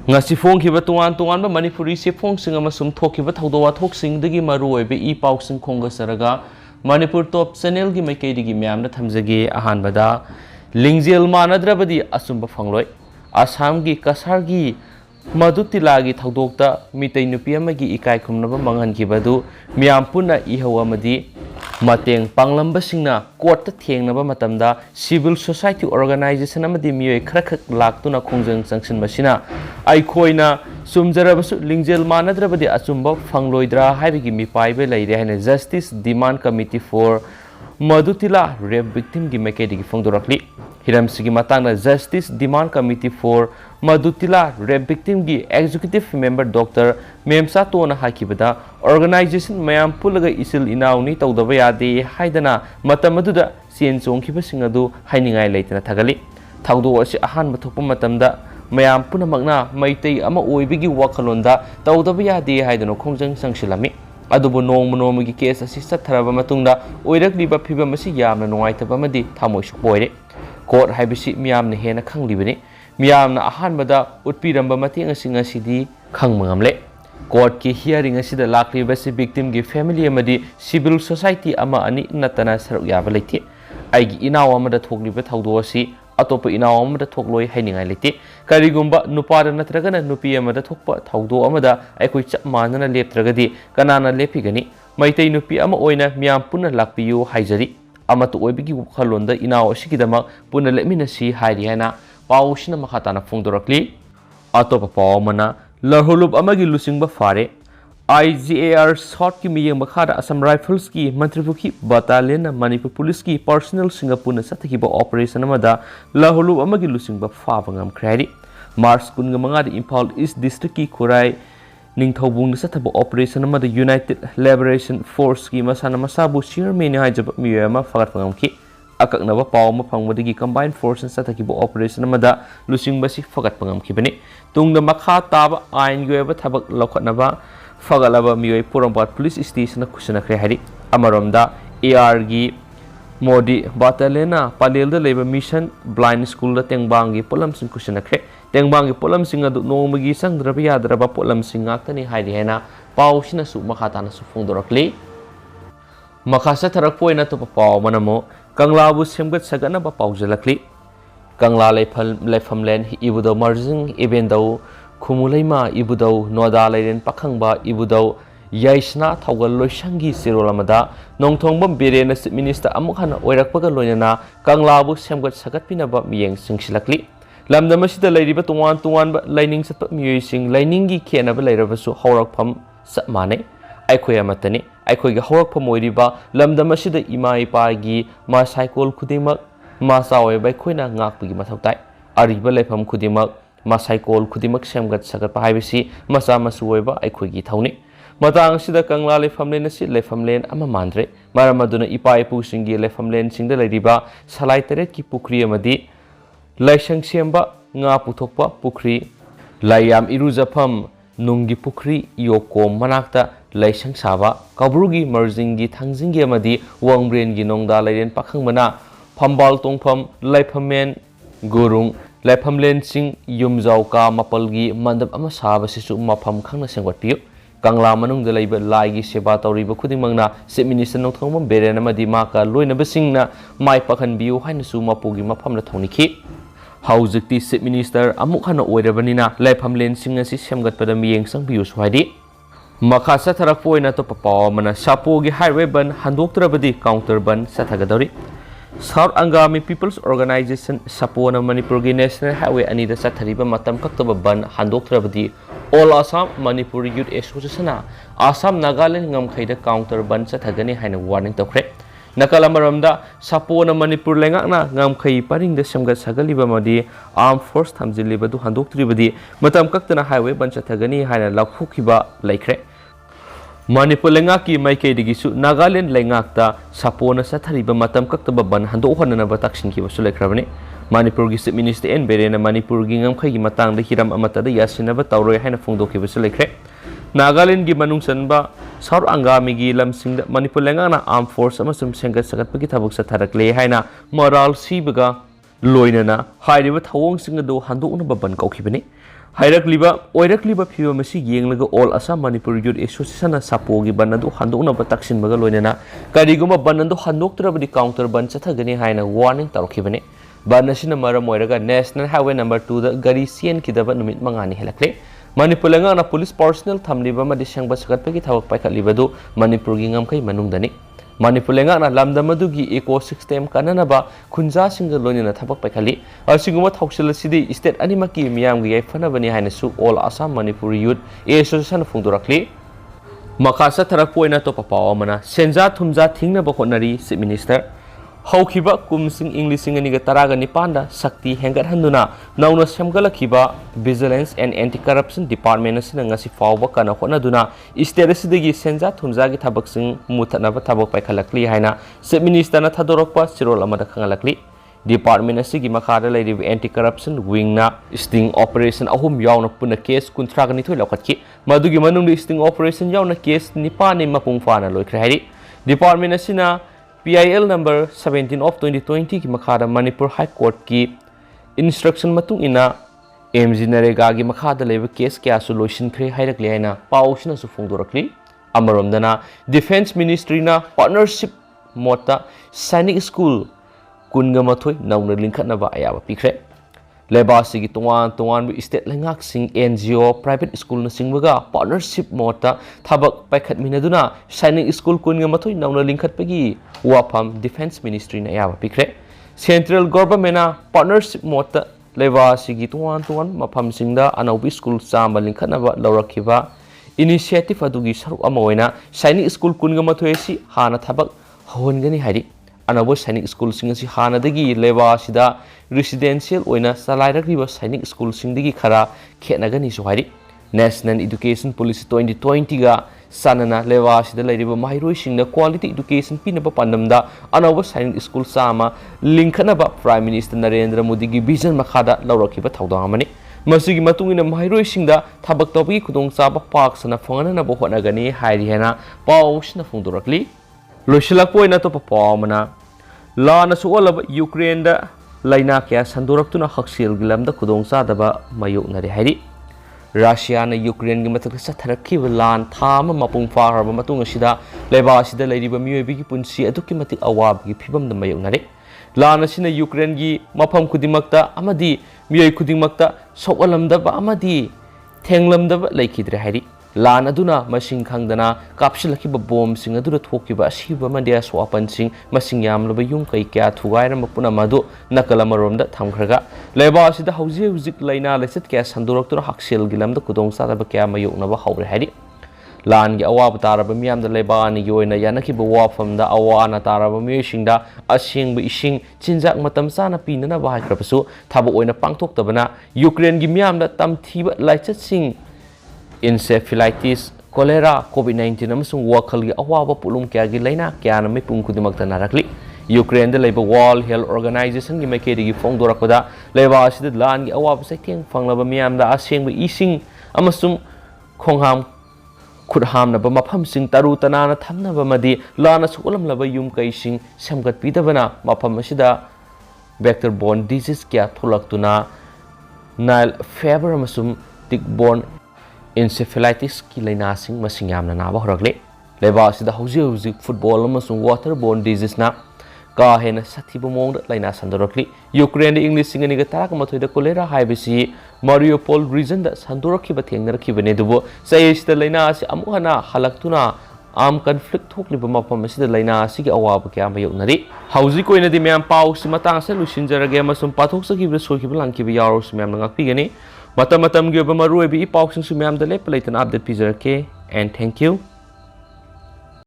ngasi phongkhiba tongan manipuri se phongsing amasum thokhiba thawdo wathoksing dagi maru oibe I pausing khonga saraga manipur top channel gi maikei digi myamna thamjage ahanbada lingjel manadrabadi asumba phangloi asam gi kasar gi madutila gi thawdokta Meitei nupi amagi ikai khumnaba manghankhibadu myam punna ihawa madi mateng panglambasingna court ta thengnaba matamda civil society organization amadi miyoi kharakhak laktuna khongjang changsin masina aikhoina sumjarabasu lingjel manadrabadi achumba phangloidra haibigi mipaibe leire haina justice demand committee for madutila rape victim gi maikei phongdorakli hiramsigi matangna justice demand committee for madutila rape victim gi executive member Dr. Memsa Tona hakibada organization mayam pulaga isil inauni tawdaba yade haidana matamaduda sien chongkhiba singadu hainingai leitana thagali thawdo asi ahan mathokpa matamda mayam puna magna Meitei ama oibigi wakhalonda tawdaba yade haidana khongjang sangsilami adubu nongmonomi case asi satharaba matungda oirakliba phibam asi yamna nongaitaba amadi thamoi sukboire court haibisi miyamna hena khanglibani miyamna ahanbada utpiramba mating asing asidi khangmangamle court ki hearing asida laklibasi victim gi family amadi civil society ama ani natana saruk yaba leiti aigi inaw amada thokliba thawdo asi atopa inaw amada thokloi hainingai leiti karigumba nupada natragana nupi amada thokpa thawdo amada aikoi chap manana leptragadi kanana lepigani Meitei nupi ama oina miyam punna lakpiyu haijari amatu oibigi wakhalonda inaw asigidama punna lepminasi hairi haina pausina makhatana phongdorakli atopa pawmana larholub amagi lusingba fare IGAR short ki miyeng makhada Assam Rifles ki Mantripukhi Battalion Manipur Police ki personnel Singapore sathakiba operation amada larholub amagi lusingba fawangam khrairi March kunga mangadi Imphal East District ki Khurai Ningthobung sathaba operation amada United Liberation Force ki masana masabu chairman haijaba miyama fagatpangam ki akaknaba pawma phangwadagi combined forces sathakiba operation amada lusingbasi fagatpangam khibani tungda makha taba ain goeba thabak lokhatnaba fagalaba miyoi Purampat police station khusana khre hari amaromda AR gi Modi Battalion Palelda leba mission blind school da tengbang gi polam sing khusana khre tengbang gi polam sing adu nomagi sangdraba yadraba polam sing ngaktani hairi hena pausina su makhatana su phongdorakli makhasa tharak poina to paw manamo Kanglabu semgat sagana ba paujalakli Kangla leifamlen ibudo marjing ibendau khumulaima ibudau noda lairen pakhangba ibudau yaisna thawgal loisangi sirolamada nongthongbam birena chief minister amukhana oirakpaga loinana Kanglabu semgat sagatpinaba miyeng singsilakli lamdamasida leiriba tungan ba laining satpa miyoising lainingi khenaba leirabasu haurakpham samane aikhoya matani aikhoiga haurakpham oiriba lamdamasida ima ipagi ma cycle khudimak ma sawe bai khoina ngakpagi mathautai ariba leifam khudimak ma cycle khudimak semgat sagat haibisi masa masuoiba aikhoigi thauni matang sida Kangla leifamlen asi leifamlen ama mandre maramaduna ipa ipu singi leifamlen singda leiriba salai teret ki pukri amadi laisang semba nga puthokpa pukri layam irujafam nungi pukri yoko manakta laisang saba kabrugi merjingi thangjingi amadi wangbren gi nongda lairen pakhangmana phambal tongpham laifamen gurung laifamlen sing yumjauka mapalgi mandap ama saba sisu mafam khangna sengwatpiu Kangla manungda laiba laigi seba tawriba khudingmangna chief minister nongthongmam beren amadi maka loinabasingna mai pakhanbiu haina su mapugi mafamna thongnikhi haujikti chief minister amukhana oirabanina laifamlen sing asi semgatpada miyeng sangbiu swaidi makha satharak poina to papaw mana sapogi highway ban handoktrabadi counter ban sathagadori South Angami People's Organization Sapona Manipur gi National Highway anida sathariba matam kaktaba ban handoktrabadi All Assam Manipur Youth Association Assam Nagaland ngamkhaida counter ban sathagani haina warning tokre Nakalamaramda Sapona Manipur lengakna ngamkhai paringda semgat sagaliba madi armed force thamjiliba du handoktribadi matam kaktana highway ban sathagani haina lakhukhiba laikre Manipur lengaki maikei digisu Nagaland lengakta Sapona sathariba matam kaktaba ban handokhanana ba taksinkiba su laikhrabani Manipur gi chief minister en berena Manipur gi ngamkhai gi matangda hiram amatada yasinaba tawroi haina phongdokhiba su laikre Nagaland gi manungsanba South Angami gi lamsingda Manipur lengana armed force amasum sengat sagatpagi thabuk satharakle haina moral sibaga loinana hairiba thawong singado handokna baban kaukhibani Hairakliba oirakliba phiwa masi yenglaga all Assam Manipur Youth Association sapogi banadu handokna bataksin baga loinena kariguma banadu handoktrabadi counter ban chathagani haina warning tarokibane ban asina maram oiraga National Highway number 2 da gari sien kidaba numit mangani helakle Manipur langa police personnel thamliba madi sangba sakatpagi thawak paikhatlibadu Manipur gi ngamkai manungdani Manipur lenga na lamdamadugi ecosystem kananaba khunja singa loinena thabak paikhali asiguma thausil sidi state animaki miyam gi fanabani haina su all Assam Manipur Youth Association phungdorakli makasa tharak poina to papaw mana senja thumja thingna ba khonari chief minister haukiba kumsing Englising ani ga taraga nipanda sakti hengat handuna nauna semgala khiba vigilance and anti corruption department asina ngasi fawba kana khona duna state asidagi senja thumja gi thabak sing muthana ba thabak paikhalakli haina chief minister na thadorokpa sirol amada khangalakli department asigi makhada lairi anti corruption wing na sting operation ahum yauna puna case kunthra ga nithoi lokatki madugi manung sting operation yauna case nipani mapung fana loikre hari department asina PIL number 17 of 2020 ki makhada Manipur High Court ki instruction matung ina MG Narega gi makhada leba case kya solution khre hairakli haina pausna su phungdorakli amaromdana defense ministry na partnership mota sainik school kunga mathoi nauna linkhatna ba ayaba pikre lebasi gi tongan state lengak sing NGO private school na singbaga partnership mota thabak paikhat minaduna sainik school kunga mathoi nauna linkhat pagi wafam defense ministry na ayaba pikre central government na partnership mota lebasi gi tongan mafam singda anaubi school chamba linkhatna ba laurakhiba initiative adugi saruk ama oina sainik school kunga mathoi si hana thabak hongani hari anabo sainik school sing asi hana dagi leba sida residential oina salairakiba sainik school sing dagi khara khenagani so hari National Education Policy 2020 ga sanana leba sida lairiba mairoi singna quality education pinaba pandamda anabo sainik school sama linkhanaba Prime Minister Narendra Modi gi vision makhada laurakiba thaudang amani masigi matungina mairoi singda thabak tobi khudong chaba park sana phongana na bo honagani hairi hena pausna phungdorakli Loshilak poina to papamana Lana Suolab Ukraine da Laina Kya Sanduraktuna Haksil Gilam da Kudong Sadaba Mayuk Nari Hari Russia na Ukraine Gimatak Sataraki Lan Tama Mapung Far Matung Sida Leba Sida Lady Bami Punsi Adukimatic Awab Pibam the Mayuk Nari Lana Sina Ukraine gi Mapam Kudimakta Amadi Mui Kudimakta Sokalam daba Amadi Tenglam daba Lakidre Hari Lan aduna masing khangdana kapsilaki ba bomb sing adura thoki ba siba mandia so apan sing masing yam loba yung kai kya thugai ram puna madu nakala marom da thamkhraga leba sida hauji huzik laina leset kya sandurak tur haksel gilam da kudong sa ba kya mayuk na ba hawre hari lan gi awab taraba miyam da leba ni yoina yanaki ba wafam da awana taraba mi sing da asing ba ising chinjak matam sana pinana ba hakrapasu thaba oina pangthok tabana Ukraine gi miyam da tamthiba laichat sing encephalitis cholera COVID-19 amasung wakhal gi awaba pulum kya gi laina kya na me pung kudimakta narakli Ukraine da leba World Health Organization gi mekedi gi phongdorakpada leba asid lan gi awaba saiteng fanglaba miyam da aseng ba ising amasung khongham khudham na ba mafam sing taru tana na thamna ba madi lana sulam laba yum kai sing samgat pidabana mafam asida vector borne disease kya thulaktuna Nile fever amasung tick-borne encephalitis ki laina sing masing yamna na ba horakle leba sida hauji football amasung waterborne disease na ka hena sathiba mong laina sandorakli Ukraine English sing ani ga tarak mathoi da cholera haibisi Mariupol region da sandorakhi ba thengnarakhi bane dubo sai sida laina si amuhana halaktuna am conflict thokli ba mapam sida laina si gi awab kya mayuk nari hauji koina di mem pau si matang se lusinjarage amasung pathok sagi ba soki ba langki ba yaro si mem ngakpi gani Matam gi ba maroi bi ipau sing su mem da le plaitan update pizarke and thank you